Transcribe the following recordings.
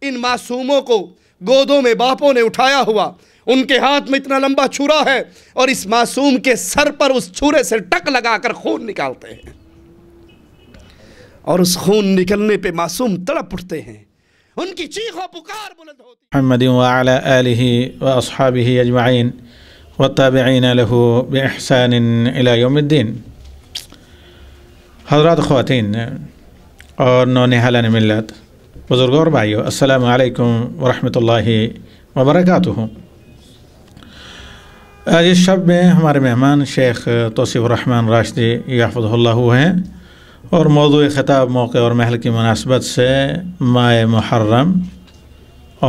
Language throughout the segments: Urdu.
ان معصوموں کو گودوں میں باپوں نے اٹھایا ہوا، ان کے ہاتھ میں اتنا لمبا چھرا ہے اور اس معصوم کے سر پر اس چھرے سے ٹک لگا کر خون نکالتے ہیں، اور اس خون نکلنے پہ معصوم تڑپ اٹھتے ہیں، ان کی چیخ و پکار بلند ہوتی ہے۔ محمد وعلى آله وأصحابه أجمعين والتابعين له بإحسان إلى يوم الدين۔ حضرات خواتین اور نونہالان ملت، بزرگوں اور بھائیوں، السلام علیکم ورحمۃ اللہ وبرکاتہ۔ آج اس شب میں ہمارے مہمان شیخ توصیف رحمان راشدی یحفظہ اللہ ہیں، اور موضوع خطاب موقع اور محل کی مناسبت سے ماہ محرم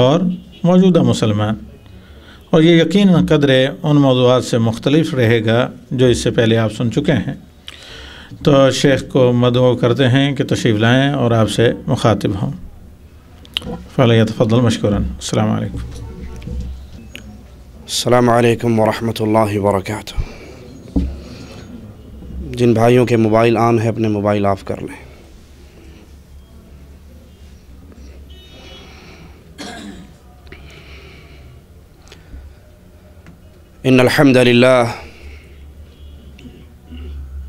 اور موجودہ مسلمان، اور یہ یقیناً قدرے ان موضوعات سے مختلف رہے گا جو اس سے پہلے آپ سن چکے ہیں۔ تو شیخ کو مدعو کرتے ہیں کہ تشریف لائیں اور آپ سے مخاطب ہوں۔ فلیتفضل مشکورا۔ السلام علیکم۔ السلام علیکم ورحمۃ اللہ وبرکاتہ۔ جن بھائیوں کے موبائل آن ہے اپنے موبائل آف کر لیں۔ ان الحمد للہ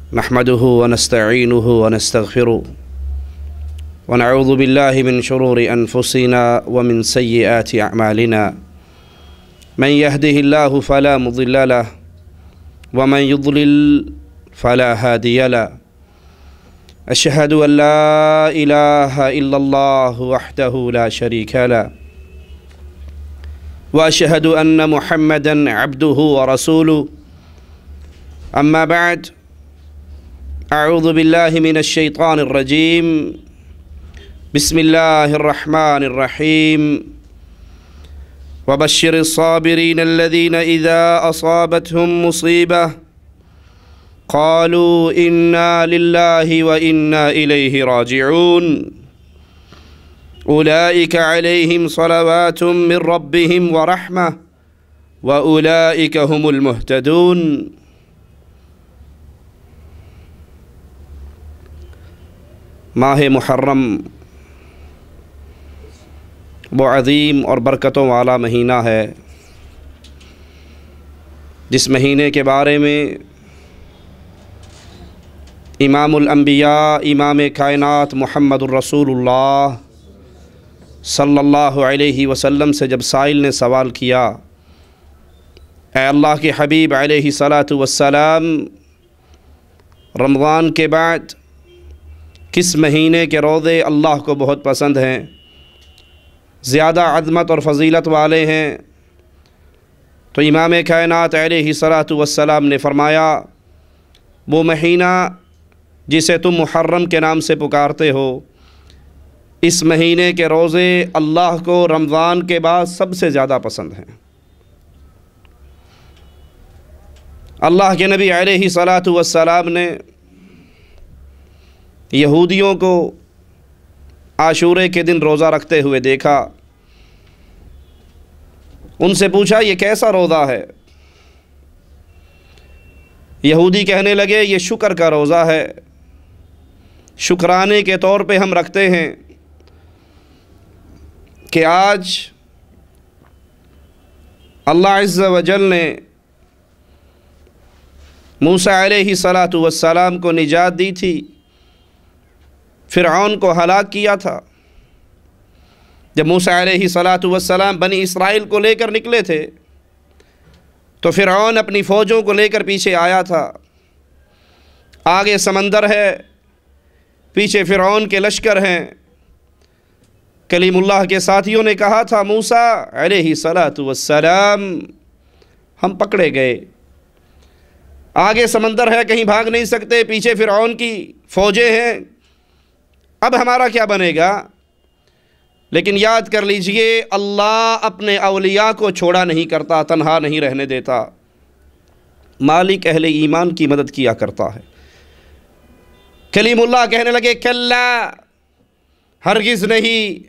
نحمده ونستعینه ونستغفره ونعوذ باللہ من شرور انفسنا ومن سیئات اعمالنا، من يهده الله فلا مضل له ومن يضلل فلا هادي له، أشهد أن لا إله إلا الله وحده لا شريك له، وأشهد أن محمدًا عبده ورسوله، أما بعد، أعوذ بالله من الشيطان الرجيم، بسم الله الرحمن الرحيم، وبشر الصابرين الذين إذا أصابتهم مصيبة قالوا إنا لله وإنا إليه راجعون، أولئك عليهم صلوات من ربهم ورحمة وأولئك هم المهتدون۔ ماہ محرم وہ عظیم اور برکتوں والا مہینہ ہے جس مہینے کے بارے میں امام الانبیاء امام کائنات محمد الرسول اللہ صلی اللہ علیہ وسلم سے جب سائل نے سوال کیا، اے اللہ کے حبیب علیہ السلام، رمضان کے بعد کس مہینے کے روزے اللہ کو بہت پسند ہیں، زیادہ عظمت اور فضیلت والے ہیں؟ تو امام کائنات علیہ السلام نے فرمایا، وہ مہینہ جسے تم محرم کے نام سے پکارتے ہو، اس مہینے کے روزے اللہ کو رمضان کے بعد سب سے زیادہ پسند ہیں۔ اللہ کے نبی علیہ السلام نے یہودیوں کو عاشورے کے دن روزہ رکھتے ہوئے دیکھا، ان سے پوچھا یہ کیسا روزہ ہے؟ یہودی کہنے لگے یہ شکر کا روزہ ہے، شکرانے کے طور پہ ہم رکھتے ہیں کہ آج اللہ عز و جل نے موسیٰ علیہ السلام کو نجات دی تھی، فرعون کو ہلاک کیا تھا۔ جب موسیٰ علیہ السلام بنی اسرائیل کو لے کر نکلے تھے تو فرعون اپنی فوجوں کو لے کر پیچھے آیا تھا، آگے سمندر ہے، پیچھے فرعون کے لشکر ہیں۔ کلیم اللہ کے ساتھیوں نے کہا تھا موسیٰ علیہ السلام ہم پکڑے گئے، آگے سمندر ہے، کہیں بھاگ نہیں سکتے، پیچھے فرعون کی فوجیں ہیں، اب ہمارا کیا بنے گا؟ لیکن یاد کر لیجئے، اللہ اپنے اولیاء کو چھوڑا نہیں کرتا، تنہا نہیں رہنے دیتا، مالک اہل ایمان کی مدد کیا کرتا ہے۔ کلیم اللہ کہنے لگے کلا، ہرگز نہیں،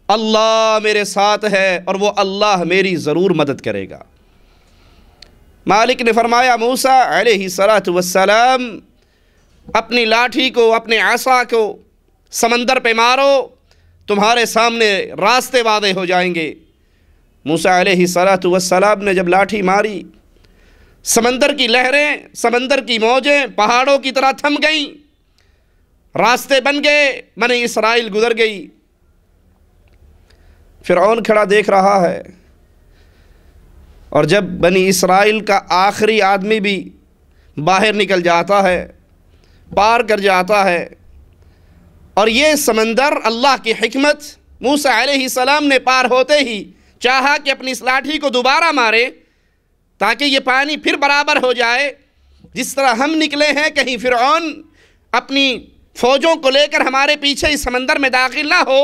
اللہ میرے ساتھ ہے اور وہ اللہ میری ضرور مدد کرے گا۔ مالک نے فرمایا موسیٰ علیہ السلام اپنی لاٹھی کو، اپنے عصا کو سمندر پہ مارو تمہارے سامنے راستے واضح ہو جائیں گے۔ موسیٰ علیہ السلام نے جب لاٹھی ماری، سمندر کی لہریں، سمندر کی موجیں پہاڑوں کی طرح تھم گئیں، راستے بن گئے، بنی اسرائیل گزر گئی۔ فرعون کھڑا دیکھ رہا ہے، اور جب بنی اسرائیل کا آخری آدمی بھی باہر نکل جاتا ہے، پار کر جاتا ہے، اور یہ سمندر اللہ کی حکمت، موسیٰ علیہ السلام نے پار ہوتے ہی چاہا کہ اپنی اس لاٹھی کو دوبارہ مارے تاکہ یہ پانی پھر برابر ہو جائے۔ جس طرح ہم نکلے ہیں، کہیں فرعون اپنی فوجوں کو لے کر ہمارے پیچھے اس سمندر میں داخل نہ ہو،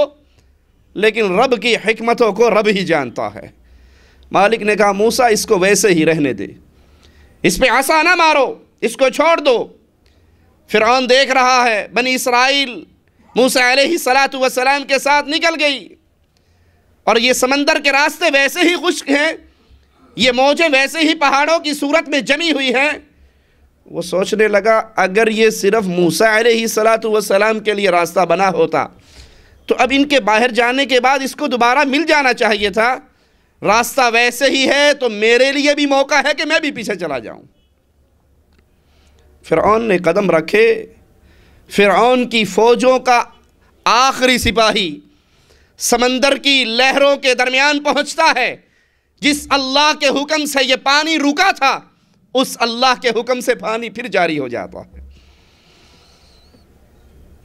لیکن رب کی حکمتوں کو رب ہی جانتا ہے۔ مالک نے کہا موسیٰ اس کو ویسے ہی رہنے دے، اس پہ عصا نہ مارو، اس کو چھوڑ دو۔ فرعون دیکھ رہا ہے بنی اسرائیل موسیٰ علیہ السلام کے ساتھ نکل گئی، اور یہ سمندر کے راستے ویسے ہی خشک ہیں، یہ موجیں ویسے ہی پہاڑوں کی صورت میں جمی ہوئی ہیں۔ وہ سوچنے لگا اگر یہ صرف موسیٰ علیہ السلام کے لیے راستہ بنا ہوتا تو اب ان کے باہر جانے کے بعد اس کو دوبارہ مل جانا چاہیے تھا۔ راستہ ویسے ہی ہے تو میرے لیے بھی موقع ہے کہ میں بھی پیچھے چلا جاؤں۔ فرعون نے قدم رکھے، فرعون کی فوجوں کا آخری سپاہی سمندر کی لہروں کے درمیان پہنچتا ہے۔ جس اللہ کے حکم سے یہ پانی رکا تھا، اس اللہ کے حکم سے پانی پھر جاری ہو جاتا ہے۔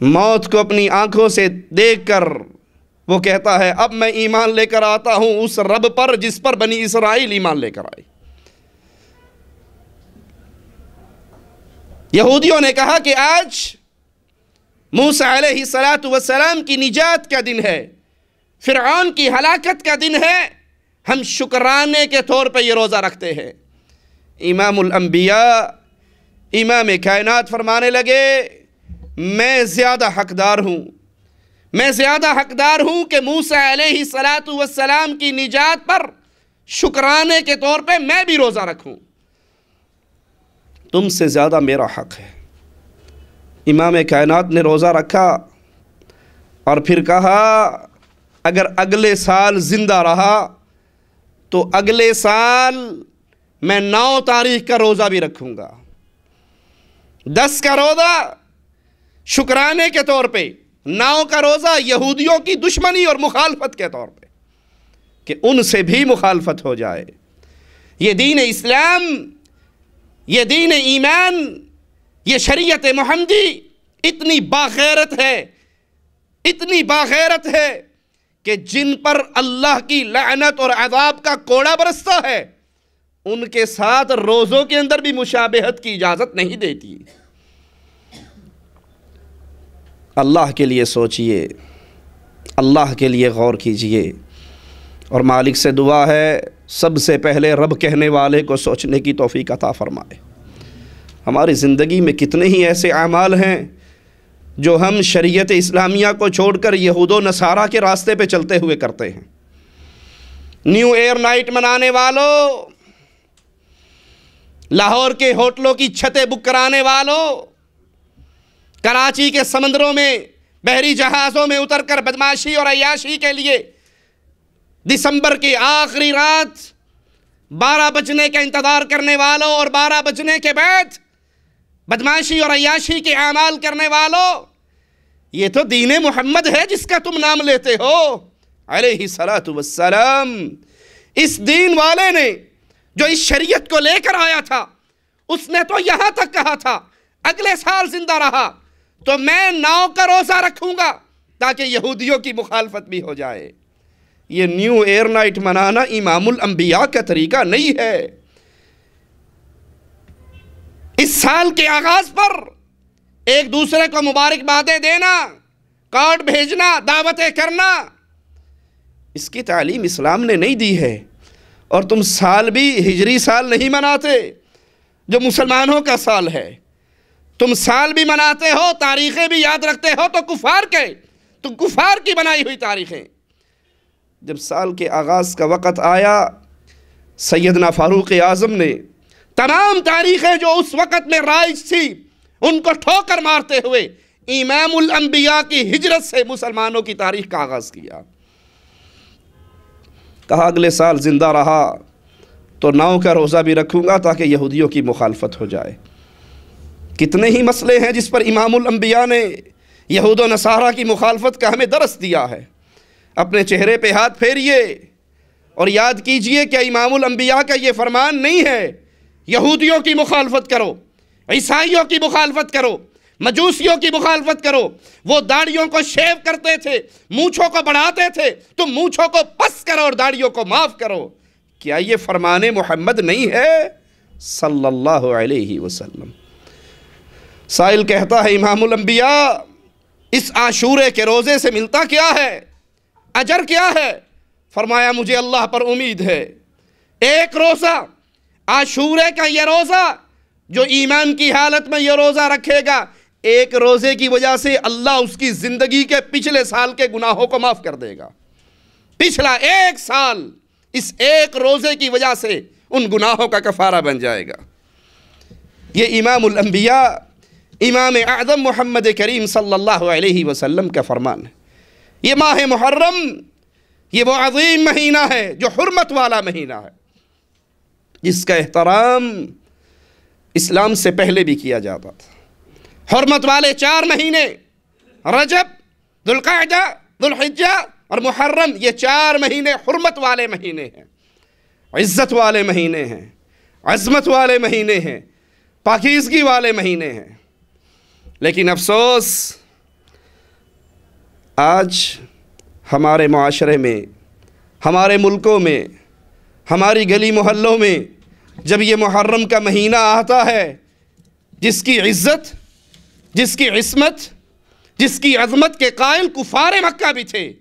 موت کو اپنی آنکھوں سے دیکھ کر وہ کہتا ہے اب میں ایمان لے کر آتا ہوں اس رب پر جس پر بنی اسرائیل ایمان لے کر آئی۔ یہودیوں نے کہا کہ آج موسیٰ علیہ السلام کی نجات کا دن ہے، فرعون کی ہلاکت کا دن ہے، ہم شکرانے کے طور پہ یہ روزہ رکھتے ہیں۔ امام الانبیاء، امام کائنات فرمانے لگے میں زیادہ حقدار ہوں، میں زیادہ حقدار ہوں کہ موسیٰ علیہ السلام کی نجات پر شکرانے کے طور پہ میں بھی روزہ رکھوں، تم سے زیادہ میرا حق ہے۔ امام کائنات نے روزہ رکھا اور پھر کہا اگر اگلے سال زندہ رہا تو اگلے سال میں 9 تاریخ کا روزہ بھی رکھوں گا، 10 کا روزہ شکرانے کے طور پہ، 9 کا روزہ یہودیوں کی دشمنی اور مخالفت کے طور پہ کہ ان سے بھی مخالفت ہو جائے۔ یہ دین اسلام، یہ دین ایمان، یہ شریعت محمدی اتنی باغیرت ہے، اتنی باغیرت ہے کہ جن پر اللہ کی لعنت اور عذاب کا کوڑا برستا ہے ان کے ساتھ روزوں کے اندر بھی مشابہت کی اجازت نہیں دیتی۔ اللہ کے لیے سوچئے، اللہ کے لیے غور کیجئے، اور مالک سے دعا ہے سب سے پہلے رب کہنے والے کو سوچنے کی توفیق عطا فرمائے۔ ہماری زندگی میں کتنے ہی ایسے اعمال ہیں جو ہم شریعت اسلامیہ کو چھوڑ کر یہود و نصارہ کے راستے پہ چلتے ہوئے کرتے ہیں۔ نیو ایئر نائٹ منانے والوں، لاہور کے ہوٹلوں کی چھتیں بک کرانے والوں، کراچی کے سمندروں میں بحری جہازوں میں اتر کر بدماشی اور عیاشی کے لیے دسمبر کی آخری رات 12 بجنے کا انتظار کرنے والوں اور 12 بجنے کے بعد بدماشی اور عیاشی کے اعمال کرنے والوں، یہ تو دین محمد ہے جس کا تم نام لیتے ہو علیہ السلام۔ اس دین والے نے جو اس شریعت کو لے کر آیا تھا اس نے تو یہاں تک کہا تھا اگلے سال زندہ رہا تو میں 9 کا روزہ رکھوں گا تاکہ یہودیوں کی مخالفت بھی ہو جائے۔ یہ نیو ایئر نائٹ منانا امام الانبیاء کا طریقہ نہیں ہے۔ اس سال کے آغاز پر ایک دوسرے کو مبارکبادیں دینا، کارڈ بھیجنا، دعوتیں کرنا، اس کی تعلیم اسلام نے نہیں دی ہے۔ اور تم سال بھی ہجری سال نہیں مناتے جو مسلمانوں کا سال ہے، تم سال بھی مناتے ہو، تاریخیں بھی یاد رکھتے ہو تو کفار کی بنائی ہوئی تاریخیں۔ جب سال کے آغاز کا وقت آیا، سیدنا فاروق اعظم نے تمام تاریخیں جو اس وقت میں رائج تھی ان کو ٹھوکر مارتے ہوئے امام الانبیاء کی ہجرت سے مسلمانوں کی تاریخ کا آغاز کیا۔ کہا اگلے سال زندہ رہا تو 9 کا روزہ بھی رکھوں گا تاکہ یہودیوں کی مخالفت ہو جائے۔ کتنے ہی مسئلے ہیں جس پر امام الانبیاء نے یہود و نصارہ کی مخالفت کا ہمیں درس دیا ہے۔ اپنے چہرے پہ ہاتھ پھیریے اور یاد کیجئے کہ امام الانبیاء کا یہ فرمان نہیں ہے یہودیوں کی مخالفت کرو، عیسائیوں کی مخالفت کرو، مجوسیوں کی مخالفت کرو۔ وہ داڑھیوں کو شیو کرتے تھے، مونچھوں کو بڑھاتے تھے، تم مونچھوں کو پس کرو اور داڑھیوں کو معاف کرو۔ کیا یہ فرمان محمد نہیں ہے صلی اللہ علیہ وسلم؟ سائل کہتا ہے امام الانبیاء اس عاشورے کے روزے سے ملتا کیا ہے؟ اجر کیا ہے؟ فرمایا مجھے اللہ پر امید ہے، ایک روزہ عاشورے کا یہ روزہ جو ایمان کی حالت میں یہ روزہ رکھے گا، ایک روزے کی وجہ سے اللہ اس کی زندگی کے پچھلے سال کے گناہوں کو معاف کر دے گا۔ پچھلا ایک سال اس ایک روزے کی وجہ سے ان گناہوں کا کفارہ بن جائے گا۔ یہ امام الانبیاء امام اعظم محمد کریم صلی اللہ علیہ وسلم کا فرمان ہے۔ یہ ماہ محرم یہ وہ عظیم مہینہ ہے جو حرمت والا مہینہ ہے، جس کا احترام اسلام سے پہلے بھی کیا جاتا تھا۔ حرمت والے 4 مہینے رجب، ذوالقعدہ، ذوالحجہ اور محرم، یہ 4 مہینے حرمت والے مہینے ہیں، عزت والے مہینے ہیں، عظمت والے مہینے ہیں، پاکیزگی والے مہینے ہیں۔ لیکن افسوس آج ہمارے معاشرے میں، ہمارے ملکوں میں، ہماری گلی محلوں میں جب یہ محرم کا مہینہ آتا ہے، جس کی عزت، جس کی عصمت، جس کی عظمت کے قائل کفار مکہ بھی تھے،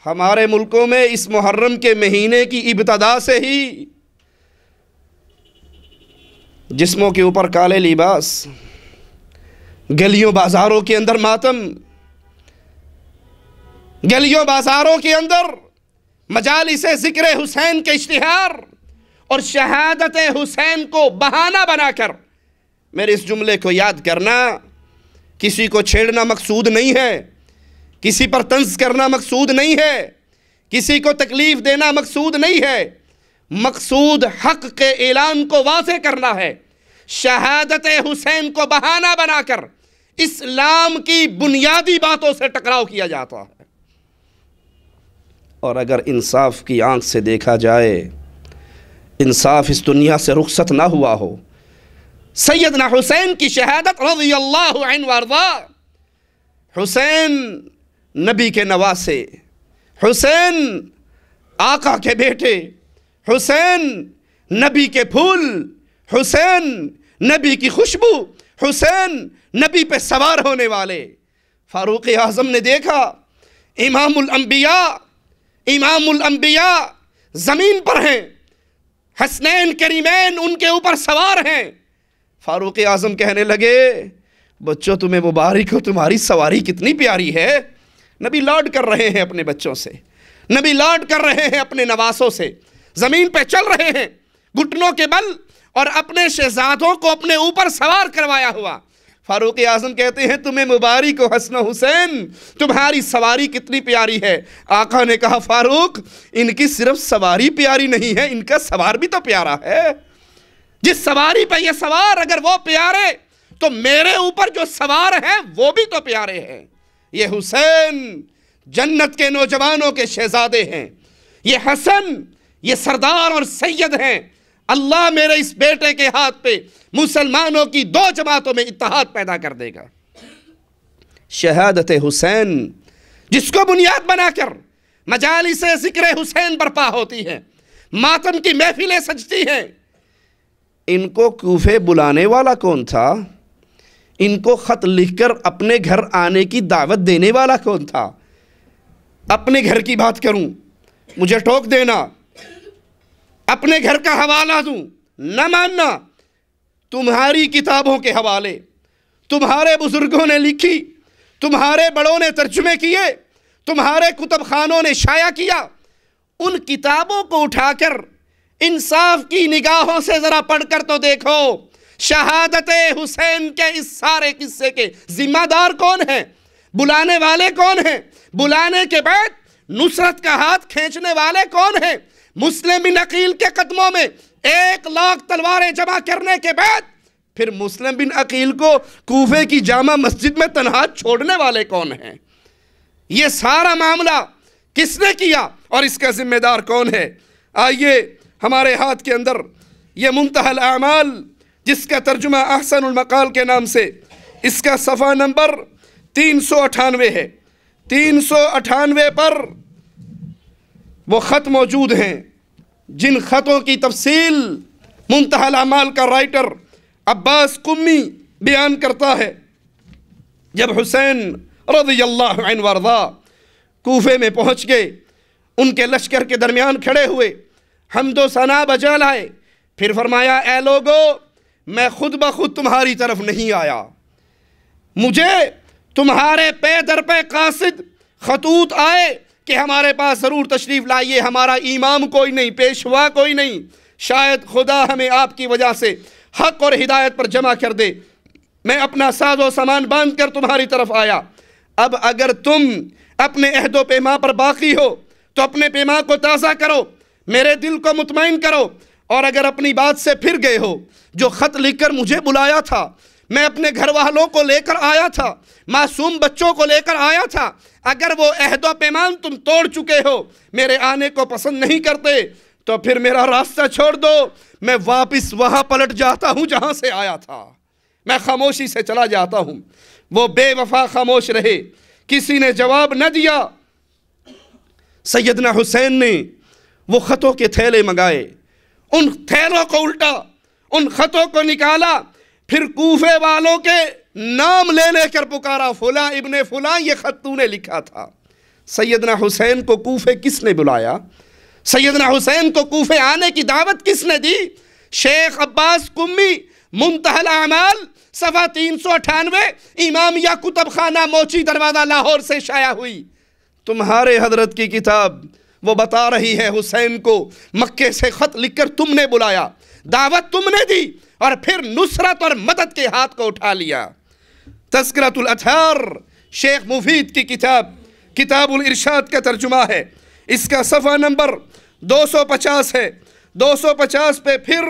ہمارے ملکوں میں اس محرم کے مہینے کی ابتدا سے ہی جسموں کے اوپر کالے لباس، گلیوں بازاروں کے اندر ماتم، گلیوں بازاروں کے اندر مجالس ذکر حسین کے اشتہار اور شہادت حسین کو بہانہ بنا کر، میرے اس جملے کو یاد کرنا، کسی کو چھیڑنا مقصود نہیں ہے، کسی پر طنز کرنا مقصود نہیں ہے، کسی کو تکلیف دینا مقصود نہیں ہے، مقصود حق کے اعلان کو واضح کرنا ہے۔ شہادت حسین کو بہانہ بنا کر اسلام کی بنیادی باتوں سے ٹکراؤ کیا جاتا ہے۔ اور اگر انصاف کی آنکھ سے دیکھا جائے، انصاف اس دنیا سے رخصت نہ ہوا ہو، سیدنا حسین کی شہادت رضی اللہ عنہ وارضا، حسین نبی کے نواسے، حسین آقا کے بیٹے، حسین نبی کے پھول، حسین نبی کی خوشبو، حسین نبی پہ سوار ہونے والے۔ فاروق اعظم نے دیکھا امام الانبیاء زمین پر ہیں، حسنین کریمین ان کے اوپر سوار ہیں۔ فاروق اعظم کہنے لگے بچوں تمہیں مبارک ہو، تمہاری سواری کتنی پیاری ہے۔ نبی لاڈ کر رہے ہیں اپنے بچوں سے، نبی لاڈ کر رہے ہیں اپنے نواسوں سے، زمین پہ چل رہے ہیں گھٹنوں کے بل اور اپنے شہزادوں کو اپنے اوپر سوار کروایا ہوا۔ فاروق اعظم کہتے ہیں تمہیں مبارک ہو حسن و حسین، تمہاری سواری کتنی پیاری ہے۔ آقا نے کہا فاروق ان کی صرف سواری پیاری نہیں ہے، ان کا سوار بھی تو پیارا ہے۔ جس سواری پہ یہ سوار اگر وہ پیارے تو میرے اوپر جو سوار ہیں وہ بھی تو پیارے ہیں۔ یہ حسین جنت کے نوجوانوں کے شہزادے ہیں، یہ حسن یہ سردار اور سید ہیں۔ اللہ میرے اس بیٹے کے ہاتھ پہ مسلمانوں کی 2 جماعتوں میں اتحاد پیدا کر دے گا۔ شہادت حسین جس کو بنیاد بنا کر مجالس ذکر حسین برپا ہوتی ہیں، ماتم کی محفلیں سجتی ہیں۔ ان کو کوفے بلانے والا کون تھا؟ ان کو خط لکھ کر اپنے گھر آنے کی دعوت دینے والا کون تھا؟ اپنے گھر کی بات کروں مجھے ٹوک دینا، اپنے گھر کا حوالہ دوں نہ ماننا، تمہاری کتابوں کے حوالے تمہارے بزرگوں نے لکھی، تمہارے بڑوں نے ترجمے کیے، تمہارے کتب خانوں نے شائع کیا، ان کتابوں کو اٹھا کر انصاف کی نگاہوں سے ذرا پڑھ کر تو دیکھو شہادت حسین کے اس سارے قصے کے ذمہ دار کون ہیں؟ بلانے والے کون ہیں؟ بلانے کے بعد نصرت کا ہاتھ کھینچنے والے کون ہیں؟ مسلم بن عقیل کے قدموں میں 1,00,000 تلواریں جمع کرنے کے بعد پھر مسلم بن عقیل کو کوفے کی جامع مسجد میں تنہا چھوڑنے والے کون ہیں؟ یہ سارا معاملہ کس نے کیا اور اس کا ذمہ دار کون ہے؟ آئیے ہمارے ہاتھ کے اندر یہ منتہی الاعمال، جس کا ترجمہ احسن المقال کے نام سے، اس کا صفحہ نمبر 398 ہے۔ 398 پر وہ خط موجود ہیں جن خطوں کی تفصیل منتہی الاعمال کا رائٹر عباس قمی بیان کرتا ہے۔ جب حسین رضی اللہ عنہ وارضا کوفے میں پہنچ گئے، ان کے لشکر کے درمیان کھڑے ہوئے، حمد و ثنا بجا لائے، پھر فرمایا اے لوگو، میں خود بخود تمہاری طرف نہیں آیا، مجھے تمہارے پے در پے قاصد خطوط آئے کہ ہمارے پاس ضرور تشریف لائیے، ہمارا امام کوئی نہیں، پیشوا کوئی نہیں، شاید خدا ہمیں آپ کی وجہ سے حق اور ہدایت پر جمع کر دے، میں اپنا ساز و سامان باندھ کر تمہاری طرف آیا۔ اب اگر تم اپنے عہد و پیما پر باقی ہو تو اپنے پیما کو تازہ کرو، میرے دل کو مطمئن کرو، اور اگر اپنی بات سے پھر گئے ہو، جو خط لکھ کر مجھے بلایا تھا، میں اپنے گھر والوں کو لے کر آیا تھا، معصوم بچوں کو لے کر آیا تھا، اگر وہ عہد و پیمان تم توڑ چکے ہو، میرے آنے کو پسند نہیں کرتے، تو پھر میرا راستہ چھوڑ دو، میں واپس وہاں پلٹ جاتا ہوں جہاں سے آیا تھا، میں خاموشی سے چلا جاتا ہوں۔ وہ بے وفا خاموش رہے، کسی نے جواب نہ دیا۔ سیدنا حسین نے وہ خطوں کے تھیلے منگائے، ان تھیلوں کو الٹا، ان خطوں کو نکالا، پھر کوفے والوں کے نام لے لے کر پکارا، فلاں ابن فلاں یہ خط تو نے لکھا تھا۔ سیدنا حسین کو کوفے کس نے بلایا؟ سیدنا حسین کو کوفے آنے کی دعوت کس نے دی؟ شیخ عباس قمی، منتہی الاعمال، صفحہ 398، امامیہ کتب خانہ موچی دروازہ لاہور سے شائع ہوئی۔ تمہارے حضرت کی کتاب وہ بتا رہی ہے حسین کو مکے سے خط لکھ کر تم نے بلایا، دعوت تم نے دی، اور پھر نصرت اور مدد کے ہاتھ کو اٹھا لیا۔ تذکرۃ الاطہار، شیخ مفید کی کتاب، کتاب الارشاد کا ترجمہ ہے، اس کا صفحہ نمبر 250 ہے۔ 250 پہ پھر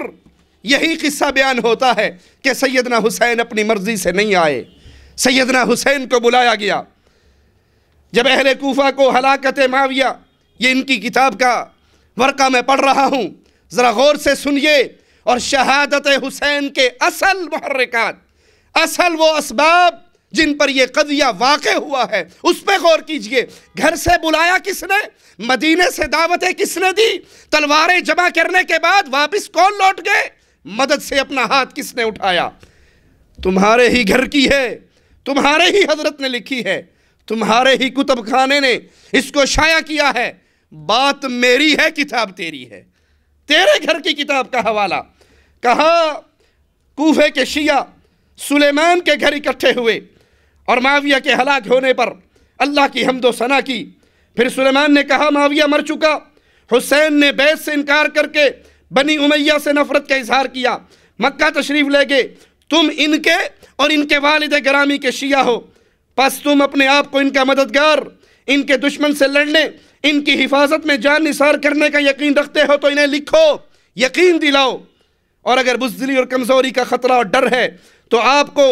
یہی قصہ بیان ہوتا ہے کہ سیدنا حسین اپنی مرضی سے نہیں آئے، سیدنا حسین کو بلایا گیا۔ جب اہل کوفہ کو ہلاکت معاویہ، یہ ان کی کتاب کا ورقہ میں پڑھ رہا ہوں، ذرا غور سے سنیے، اور شہادت حسین کے اصل محرکات، اصل وہ اسباب جن پر یہ قضیہ واقع ہوا ہے، اس پہ غور کیجئے۔ گھر سے بلایا کس نے؟ مدینے سے دعوتیں کس نے دی؟ تلواریں جمع کرنے کے بعد واپس کون لوٹ گئے؟ مدد سے اپنا ہاتھ کس نے اٹھایا؟ تمہارے ہی گھر کی ہے، تمہارے ہی حضرت نے لکھی ہے، تمہارے ہی کتب خانے نے اس کو شائع کیا ہے۔ بات میری ہے، کتاب تیری ہے، تیرے گھر کی کتاب کا حوالہ۔ کہا کوفے کے شیعہ سلیمان کے گھر اکٹھے ہوئے اور معاویہ کے ہلاک ہونے پر اللہ کی حمد و ثنا کی۔ پھر سلیمان نے کہا معاویہ مر چکا، حسین نے بیعت سے انکار کر کے بنی امیہ سے نفرت کا اظہار کیا، مکہ تشریف لے گئے، تم ان کے اور ان کے والد گرامی کے شیعہ ہو، پس تم اپنے آپ کو ان کا مددگار، ان کے دشمن سے لڑنے، ان کی حفاظت میں جان نثار کرنے کا یقین رکھتے ہو تو انہیں لکھو، یقین دلاؤ، اور اگر بزدلی اور کمزوری کا خطرہ اور ڈر ہے تو آپ کو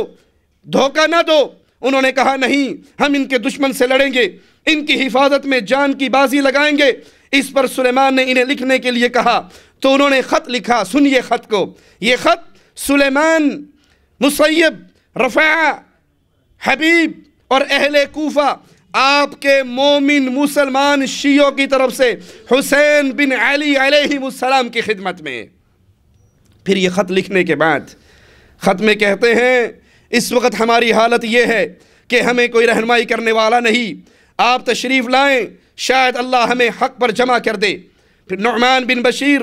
دھوکہ نہ دو۔ انہوں نے کہا نہیں، ہم ان کے دشمن سے لڑیں گے، ان کی حفاظت میں جان کی بازی لگائیں گے۔ اس پر سلیمان نے انہیں لکھنے کے لیے کہا تو انہوں نے خط لکھا۔ سنیے خط کو، یہ خط سلیمان، مصیب، رفاعہ، حبیب اور اہل کوفہ، آپ کے مومن مسلمان شیعوں کی طرف سے حسین بن علی علیہ السلام کی خدمت میں۔ پھر یہ خط لکھنے کے بعد خط میں کہتے ہیں اس وقت ہماری حالت یہ ہے کہ ہمیں کوئی رہنمائی کرنے والا نہیں، آپ تشریف لائیں، شاید اللہ ہمیں حق پر جمع کر دے۔ پھر نعمان بن بشیر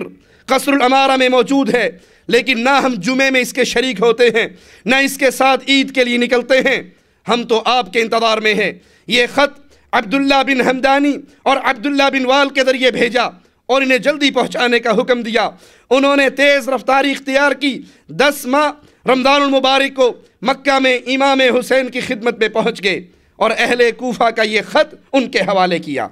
قصر الامارہ میں موجود ہے، لیکن نہ ہم جمعے میں اس کے شریک ہوتے ہیں، نہ اس کے ساتھ عید کے لیے نکلتے ہیں، ہم تو آپ کے انتظار میں ہیں۔ یہ خط عبداللہ بن حمدانی اور عبداللہ بن وال کے ذریعے بھیجا اور انہیں جلدی پہنچانے کا حکم دیا۔ انہوں نے تیز رفتاری اختیار کی، 10 ماہ رمضان المبارک کو مکہ میں امام حسین کی خدمت میں پہنچ گئے اور اہل کوفہ کا یہ خط ان کے حوالے کیا۔